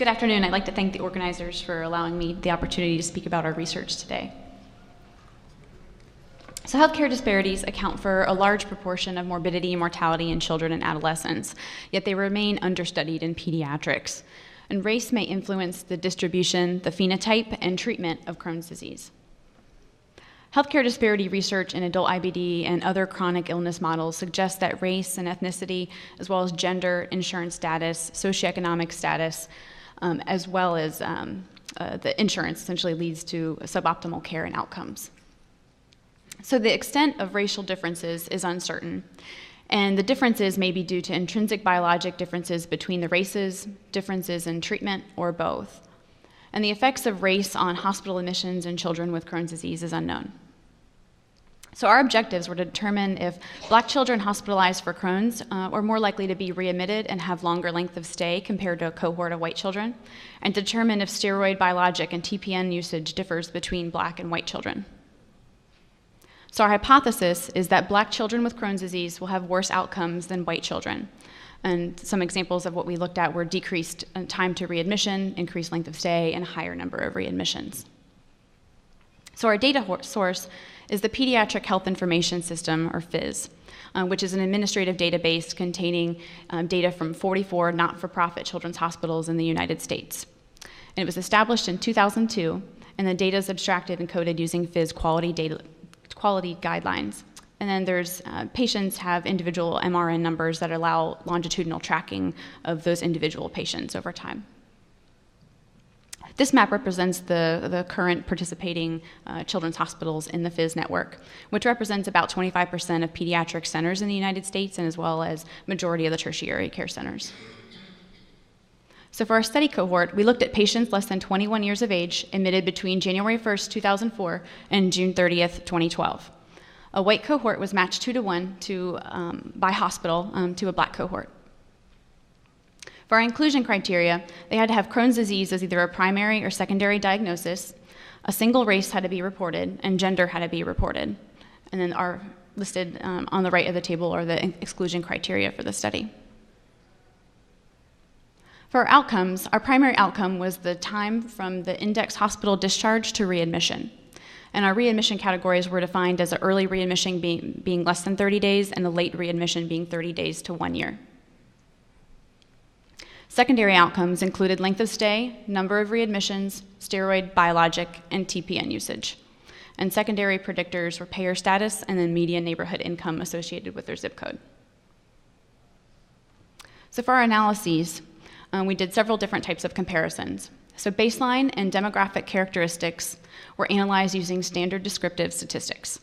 Good afternoon. I'd like to thank the organizers for allowing me the opportunity to speak about our research today. So healthcare disparities account for a large proportion of morbidity and mortality in children and adolescents, yet they remain understudied in pediatrics. And race may influence the distribution, the phenotype, and treatment of Crohn's disease. Healthcare disparity research in adult IBD and other chronic illness models suggests that race and ethnicity, as well as gender, insurance status, socioeconomic status, as well as the insurance essentially leads to suboptimal care and outcomes. So the extent of racial differences is uncertain, and the differences may be due to intrinsic biologic differences between the races, differences in treatment, or both. And the effects of race on hospital admissions in children with Crohn's disease is unknown. So our objectives were to determine if Black children hospitalized for Crohn's are more likely to be readmitted and have longer length of stay compared to a cohort of white children, and determine if steroid, biologic, and TPN usage differs between Black and white children. So our hypothesis is that Black children with Crohn's disease will have worse outcomes than white children. And some examples of what we looked at were decreased time to readmission, increased length of stay, and a higher number of readmissions. So our data source is the Pediatric Health Information System, or PHIS, which is an administrative database containing data from 44 not-for-profit children's hospitals in the United States. And it was established in 2002, and the data is abstracted and coded using PHIS quality guidelines. And then there's patients have individual MRN numbers that allow longitudinal tracking of those individual patients over time. This map represents the current participating children's hospitals in the PHIS network, which represents about 25% of pediatric centers in the United States, and as well as majority of the tertiary care centers. So for our study cohort, we looked at patients less than 21 years of age admitted between January 1st, 2004 and June 30th, 2012. A white cohort was matched 2-to-1 by hospital to a Black cohort. For our inclusion criteria, they had to have Crohn's disease as either a primary or secondary diagnosis, a single race had to be reported, and gender had to be reported. And then our listed on the right of the table are the exclusion criteria for the study. For our outcomes, our primary outcome was the time from the index hospital discharge to readmission. And our readmission categories were defined as an early readmission being less than 30 days and a late readmission being 30 days to 1 year. Secondary outcomes included length of stay, number of readmissions, steroid, biologic, and TPN usage. And secondary predictors were payer status and then median neighborhood income associated with their zip code. So for our analyses, we did several different types of comparisons. So baseline and demographic characteristics were analyzed using standard descriptive statistics.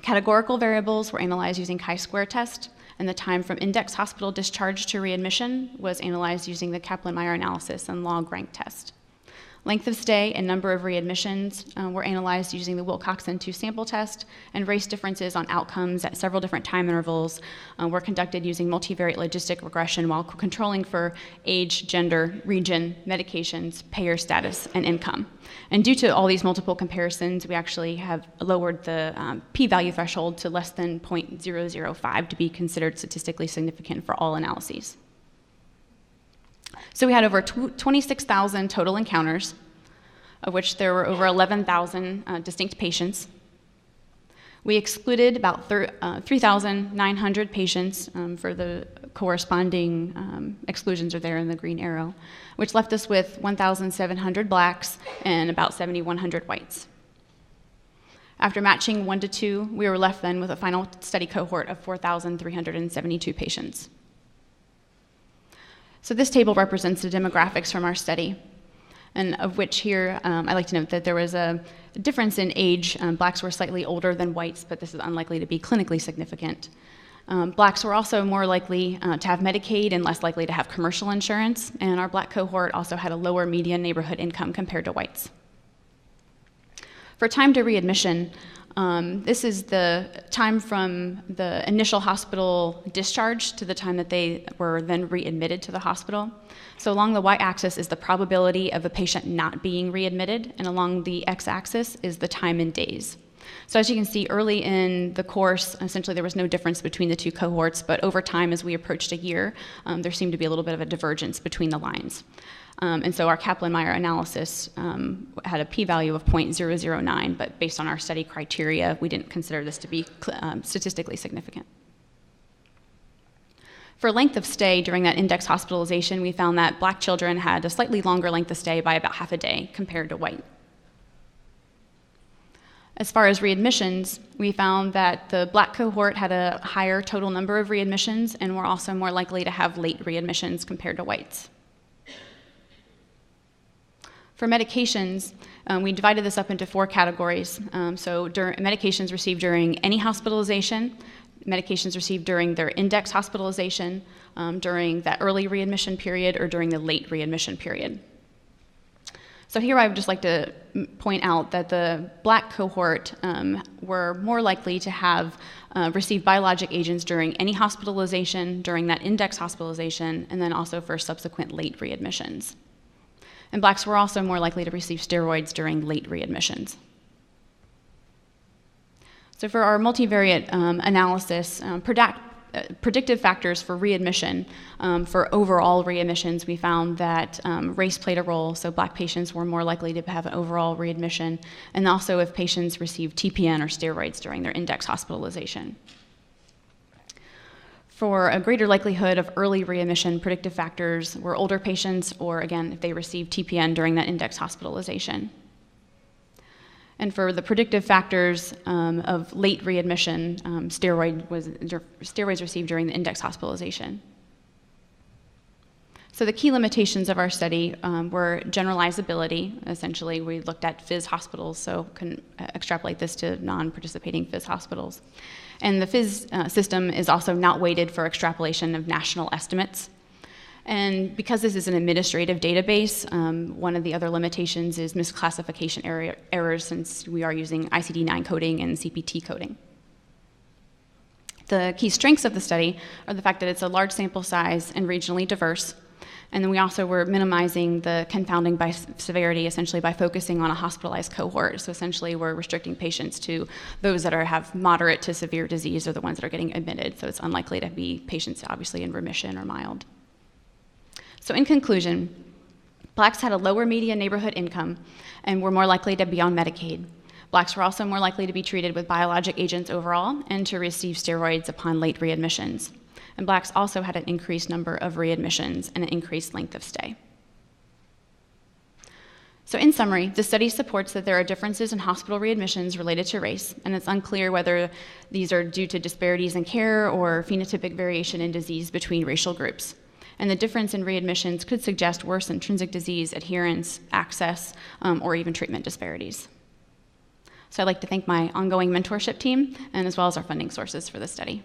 Categorical variables were analyzed using chi-square test, and the time from index hospital discharge to readmission was analyzed using the Kaplan-Meier analysis and log rank test. Length of stay and number of readmissions were analyzed using the Wilcoxon 2 sample test, and race differences on outcomes at several different time intervals were conducted using multivariate logistic regression while controlling for age, gender, region, medications, payer status, and income. And due to all these multiple comparisons, we actually have lowered the p-value threshold to less than 0.005 to be considered statistically significant for all analyses. So we had over 26,000 total encounters, of which there were over 11,000 distinct patients. We excluded about 3,900 patients for the corresponding exclusions are there in the green arrow, which left us with 1,700 Blacks and about 7,100 whites. After matching 1 to 2, we were left then with a final study cohort of 4,372 patients. So this table represents the demographics from our study, and of which here I'd like to note that there was a difference in age. Blacks were slightly older than whites, but this is unlikely to be clinically significant. Blacks were also more likely to have Medicaid and less likely to have commercial insurance, and our Black cohort also had a lower median neighborhood income compared to whites. For time to readmission, this is the time from the initial hospital discharge to the time that they were then readmitted to the hospital. So along the y-axis is the probability of a patient not being readmitted, and along the x-axis is the time in days. So as you can see, early in the course, essentially there was no difference between the two cohorts, but over time, as we approached a year, there seemed to be a little bit of a divergence between the lines. And so our Kaplan-Meier analysis had a p-value of 0.009, but based on our study criteria, we didn't consider this to be statistically significant. For length of stay during that index hospitalization, we found that Black children had a slightly longer length of stay by about half a day compared to white. As far as readmissions, we found that the Black cohort had a higher total number of readmissions and were also more likely to have late readmissions compared to whites. For medications, we divided this up into 4 categories. Medications received during any hospitalization, medications received during their index hospitalization, during that early readmission period, or during the late readmission period. So here I would just like to point out that the Black cohort were more likely to have received biologic agents during any hospitalization, during that index hospitalization, and then also for subsequent late readmissions. And Blacks were also more likely to receive steroids during late readmissions. So for our multivariate analysis, predictive factors for readmission. For overall readmissions, we found that race played a role, so Black patients were more likely to have an overall readmission, and also if patients received TPN or steroids during their index hospitalization. For a greater likelihood of early readmission, predictive factors were older patients, or again, if they received TPN during that index hospitalization. And for the predictive factors of late readmission, steroids received during the index hospitalization. So the key limitations of our study were generalizability. Essentially, we looked at phys hospitals, so couldn't extrapolate this to non-participating phys hospitals. And the phys system is also not weighted for extrapolation of national estimates. And because this is an administrative database, one of the other limitations is misclassification errors, since we are using ICD-9 coding and CPT coding. The key strengths of the study are the fact that it's a large sample size and regionally diverse. And then we also were minimizing the confounding by severity, essentially by focusing on a hospitalized cohort. So essentially we're restricting patients to those that have moderate to severe disease, or the ones that are getting admitted. So it's unlikely to be patients obviously in remission or mild. So in conclusion, Blacks had a lower median neighborhood income and were more likely to be on Medicaid. Blacks were also more likely to be treated with biologic agents overall and to receive steroids upon late readmissions. And Blacks also had an increased number of readmissions and an increased length of stay. So in summary, the study supports that there are differences in hospital readmissions related to race, and it's unclear whether these are due to disparities in care or phenotypic variation in disease between racial groups. And the difference in readmissions could suggest worse intrinsic disease, adherence, access, or even treatment disparities. So I'd like to thank my ongoing mentorship team, and as well as our funding sources for this study.